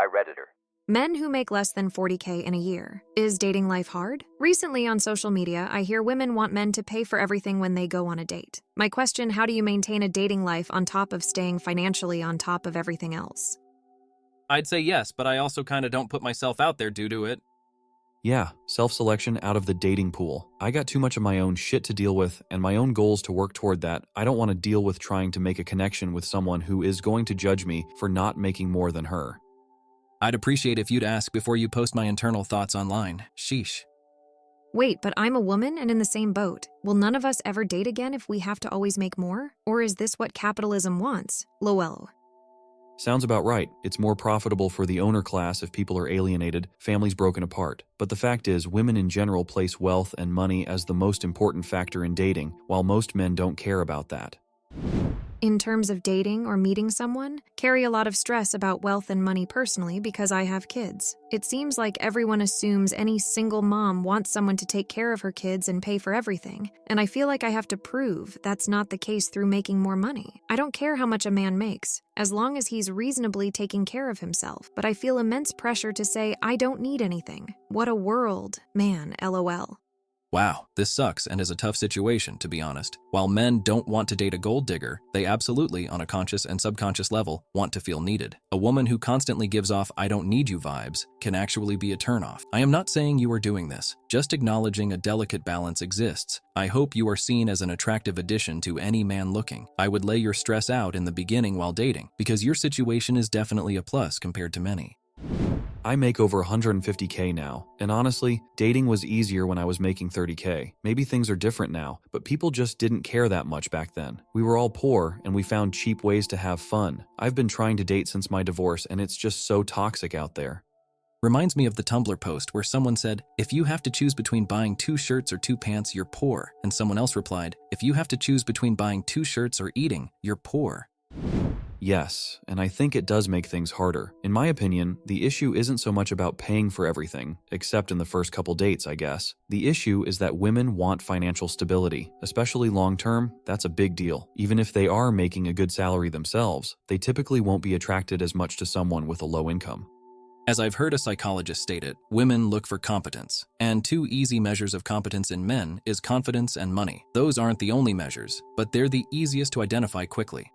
I Redditor. Men who make less than 40K in a year. Is dating life hard? Recently on social media, I hear women want men to pay for everything when they go on a date. My question, how do you maintain a dating life on top of staying financially on top of everything else? I'd say yes, but I also kind of don't put myself out there due to it. Yeah, self-selection out of the dating pool. I got too much of my own shit to deal with and my own goals to work toward that. I don't want to deal with trying to make a connection with someone who is going to judge me for not making more than her. I'd appreciate if you'd ask before you post my internal thoughts online. Sheesh. Wait, but I'm a woman and in the same boat. Will none of us ever date again if we have to always make more? Or is this what capitalism wants? Lowell. Sounds about right. It's more profitable for the owner class if people are alienated, families broken apart. But the fact is, women in general place wealth and money as the most important factor in dating, while most men don't care about that. In terms of dating or meeting someone, carry a lot of stress about wealth and money personally because I have kids. It seems like everyone assumes any single mom wants someone to take care of her kids and pay for everything, and I feel like I have to prove that's not the case through making more money. I don't care how much a man makes, as long as he's reasonably taking care of himself, but I feel immense pressure to say I don't need anything. What a world, man, LOL. Wow, this sucks and is a tough situation, to be honest. While men don't want to date a gold digger, they absolutely, on a conscious and subconscious level, want to feel needed. A woman who constantly gives off "I don't need you" vibes can actually be a turnoff. I am not saying you are doing this, just acknowledging a delicate balance exists. I hope you are seen as an attractive addition to any man looking. I would lay your stress out in the beginning while dating, because your situation is definitely a plus compared to many. I make over 150K now, and honestly, dating was easier when I was making 30K. Maybe things are different now, but people just didn't care that much back then. We were all poor, and we found cheap ways to have fun. I've been trying to date since my divorce, and it's just so toxic out there. Reminds me of the Tumblr post where someone said, "If you have to choose between buying 2 shirts or 2 pants, you're poor." And someone else replied, "If you have to choose between buying 2 shirts or eating, you're poor." Yes, and I think it does make things harder. In my opinion, the issue isn't so much about paying for everything, except in the first couple dates, I guess. The issue is that women want financial stability, especially long-term. That's a big deal. Even if they are making a good salary themselves, they typically won't be attracted as much to someone with a low income. As I've heard a psychologist state it, women look for competence. And 2 easy measures of competence in men is confidence and money. Those aren't the only measures, but they're the easiest to identify quickly.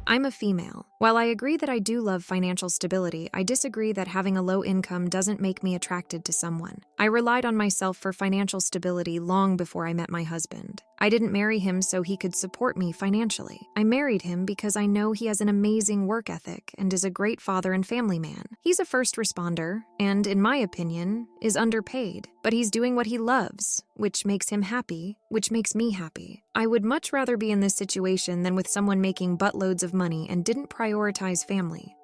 I'm a female. While I agree that I do love financial stability, I disagree that having a low income doesn't make me attracted to someone. I relied on myself for financial stability long before I met my husband. I didn't marry him so he could support me financially. I married him because I know he has an amazing work ethic and is a great father and family man. He's a first responder and, in my opinion, is underpaid. But he's doing what he loves, which makes him happy, which makes me happy. I would much rather be in this situation than with someone making buttloads of money and didn't prioritize family.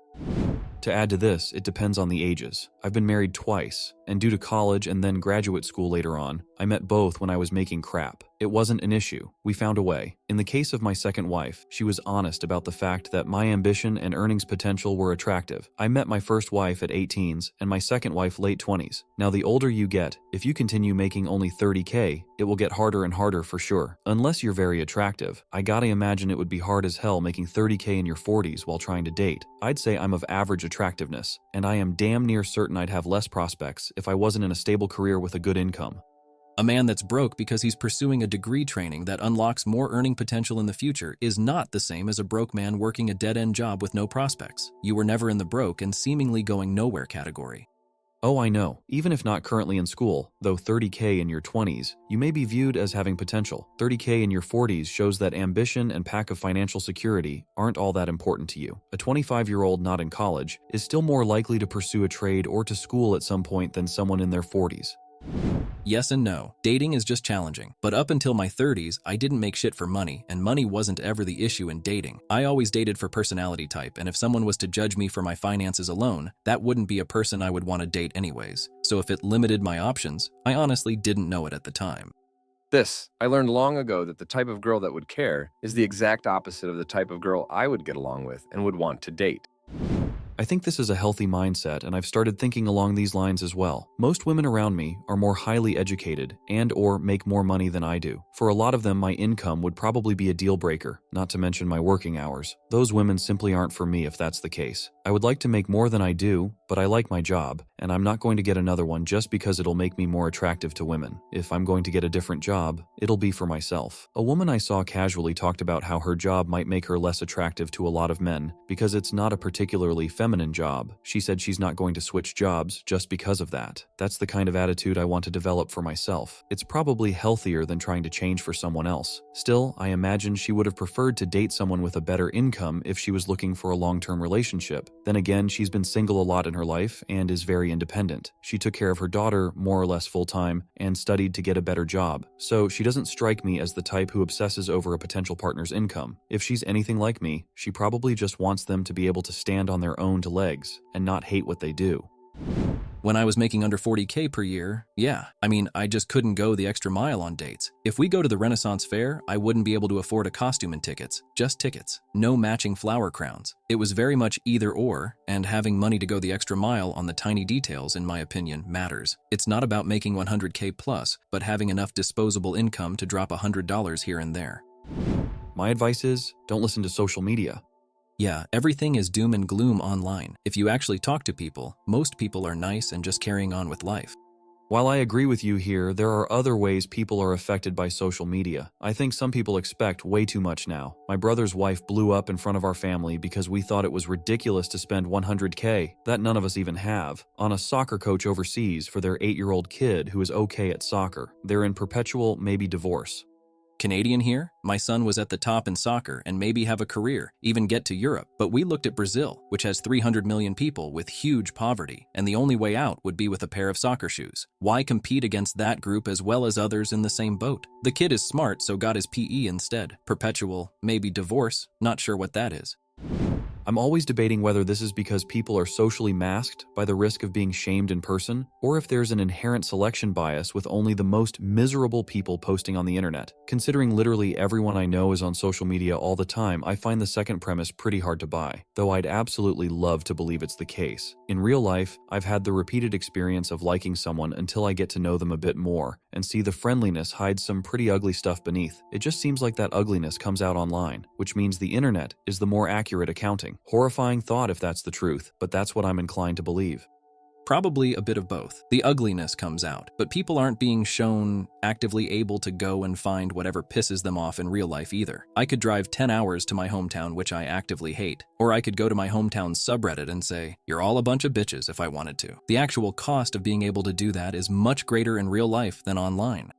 To add to this, it depends on the ages. I've been married twice, and due to college and then graduate school later on, I met both when I was making crap. It wasn't an issue. We found a way. In the case of my second wife, she was honest about the fact that my ambition and earnings potential were attractive. I met my first wife at 18s and my second wife late 20s. Now the older you get, if you continue making only 30K, it will get harder and harder for sure. Unless you're very attractive. I gotta imagine it would be hard as hell making 30K in your 40s while trying to date. I'd say I'm of average attractiveness, and I am damn near certain I'd have less prospects if I wasn't in a stable career with a good income. A man that's broke because he's pursuing a degree training that unlocks more earning potential in the future is not the same as a broke man working a dead-end job with no prospects. You were never in the broke and seemingly going nowhere category. Oh, I know. Even if not currently in school, though 30K in your 20s, you may be viewed as having potential. 30K in your 40s shows that ambition and pack of financial security aren't all that important to you. A 25-year-old not in college is still more likely to pursue a trade or to school at some point than someone in their 40s. Yes and no. Dating is just challenging. But up until my 30s, I didn't make shit for money, and money wasn't ever the issue in dating. I always dated for personality type, and if someone was to judge me for my finances alone, that wouldn't be a person I would want to date anyways. So if it limited my options, I honestly didn't know it at the time. I learned long ago that the type of girl that would care is the exact opposite of the type of girl I would get along with and would want to date. I think this is a healthy mindset, and I've started thinking along these lines as well. Most women around me are more highly educated and or make more money than I do. For a lot of them, my income would probably be a deal breaker, not to mention my working hours. Those women simply aren't for me if that's the case. I would like to make more than I do, but I like my job, and I'm not going to get another one just because it'll make me more attractive to women. If I'm going to get a different job, it'll be for myself. A woman I saw casually talked about how her job might make her less attractive to a lot of men because it's not a particularly feminine job. She said she's not going to switch jobs just because of that. That's the kind of attitude I want to develop for myself. It's probably healthier than trying to change for someone else. Still, I imagine she would have preferred to date someone with a better income if she was looking for a long-term relationship. Then again, she's been single a lot in her life and is very independent. She took care of her daughter more or less full-time and studied to get a better job. So she doesn't strike me as the type who obsesses over a potential partner's income. If she's anything like me, she probably just wants them to be able to stand on their own legs and not hate what they do. When I was making under 40K per year, I just couldn't go the extra mile on dates. If we go to the Renaissance Fair, I wouldn't be able to afford a costume and tickets, just tickets, no matching flower crowns. It was very much either or, and having money to go the extra mile on the tiny details, in my opinion, matters. It's not about making 100K plus, but having enough disposable income to drop $100 here and there. My advice is, don't listen to social media. Yeah, everything is doom and gloom online. If you actually talk to people, most people are nice and just carrying on with life. While I agree with you here, there are other ways people are affected by social media. I think some people expect way too much now. My brother's wife blew up in front of our family because we thought it was ridiculous to spend 100K, that none of us even have, on a soccer coach overseas for their 8-year-old kid who is okay at soccer. They're in perpetual maybe divorce. Canadian here? My son was at the top in soccer and maybe have a career, even get to Europe. But we looked at Brazil, which has 300 million people with huge poverty, and the only way out would be with a pair of soccer shoes. Why compete against that group as well as others in the same boat? The kid is smart, so got his PE instead. Perpetual, maybe divorce, not sure what that is. I'm always debating whether this is because people are socially masked by the risk of being shamed in person, or if there's an inherent selection bias with only the most miserable people posting on the internet. Considering literally everyone I know is on social media all the time, I find the second premise pretty hard to buy, though I'd absolutely love to believe it's the case. In real life, I've had the repeated experience of liking someone until I get to know them a bit more, and see the friendliness hides some pretty ugly stuff beneath. It just seems like that ugliness comes out online, which means the internet is the more accurate accounting. Horrifying thought if that's the truth, but that's what I'm inclined to believe. Probably a bit of both. The ugliness comes out, but people aren't being shown actively able to go and find whatever pisses them off in real life either. I could drive 10 hours to my hometown, which I actively hate, or I could go to my hometown's subreddit and say, "You're all a bunch of bitches," if I wanted to. The actual cost of being able to do that is much greater in real life than online.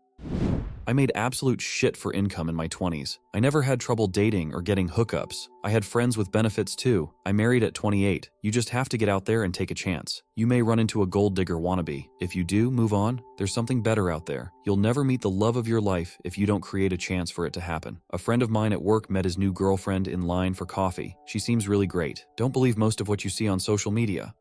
I made absolute shit for income in my 20s. I never had trouble dating or getting hookups. I had friends with benefits too. I married at 28. You just have to get out there and take a chance. You may run into a gold digger wannabe. If you do, move on. There's something better out there. You'll never meet the love of your life if you don't create a chance for it to happen. A friend of mine at work met his new girlfriend in line for coffee. She seems really great. Don't believe most of what you see on social media.